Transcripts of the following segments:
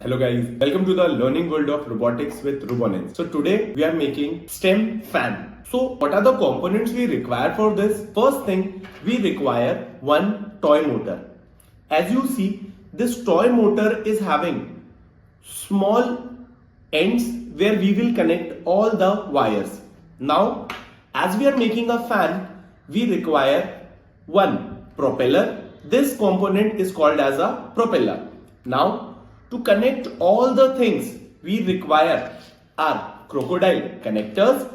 Hello guys, welcome to the learning world of robotics with Robonence. So today we are making stem fan. So what are the components we require for this? First thing, we require one toy motor. As you see, this toy motor is having small ends where we will connect all the wires. Now, as we are making a fan, we require one propeller. This component is called as a propeller. Now, to connect all the things, we require our crocodile connectors.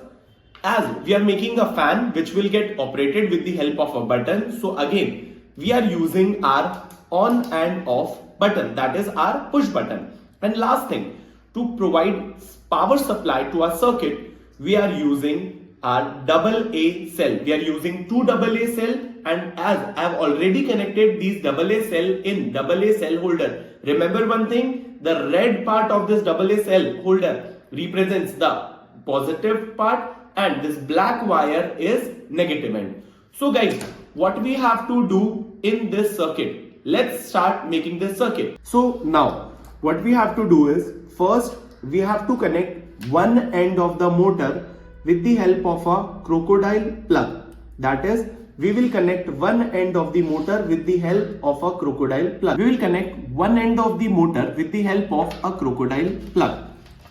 As we are making a fan which will get operated with the help of a button. So again, we are using our on and off button, that is our push button. And last thing, to provide power supply to our circuit, we are using our AA cell. We are using two AA cell, and as I have already connected these AA cell in AA cell holder. Remember one thing, the red part of this AA cell holder represents the positive part and this black wire is negative end. So guys, what we have to do in this circuit, let's start making this circuit. So now what we have to do is, first we have to connect one end of the motor with the help of a crocodile plug. That is, we will connect one end of the motor with the help of a crocodile plug. We will connect one end of the motor with the help of a crocodile plug.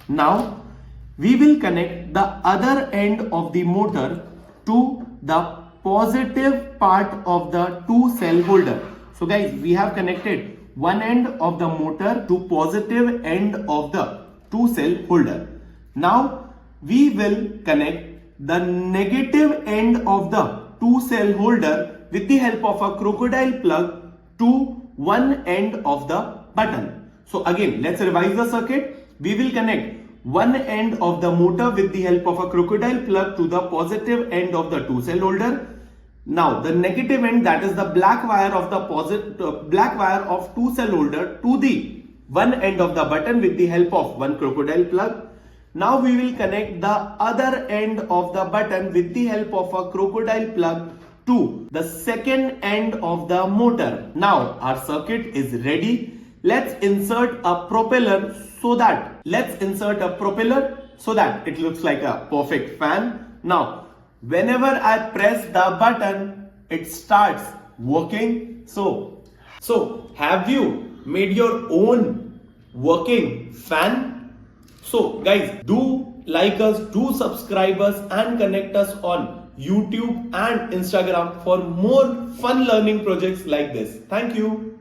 Now, we will connect the other end of the motor to the positive part of the two cell holder. So guys, we have connected one end of the motor to positive end of the two cell holder. Now, we will connect the negative end of the two cell holder with the help of a crocodile plug to one end of the button. So again, let's revise the circuit. We will connect one end of the motor with the help of a crocodile plug to the positive end of the two cell holder. Now the negative end, that is the black wire of the black wire of two cell holder, to the one end of the button with the help of one crocodile plug. Now we will connect the other end of the button with the help of a crocodile plug to the second end of the motor. Now our circuit is ready. Let's insert a propeller so that it looks like a perfect fan. Now whenever I press the button, it starts working. So have you made your own working fan? So guys, do like us, do subscribe us and connect us on YouTube and Instagram for more fun learning projects like this. Thank you.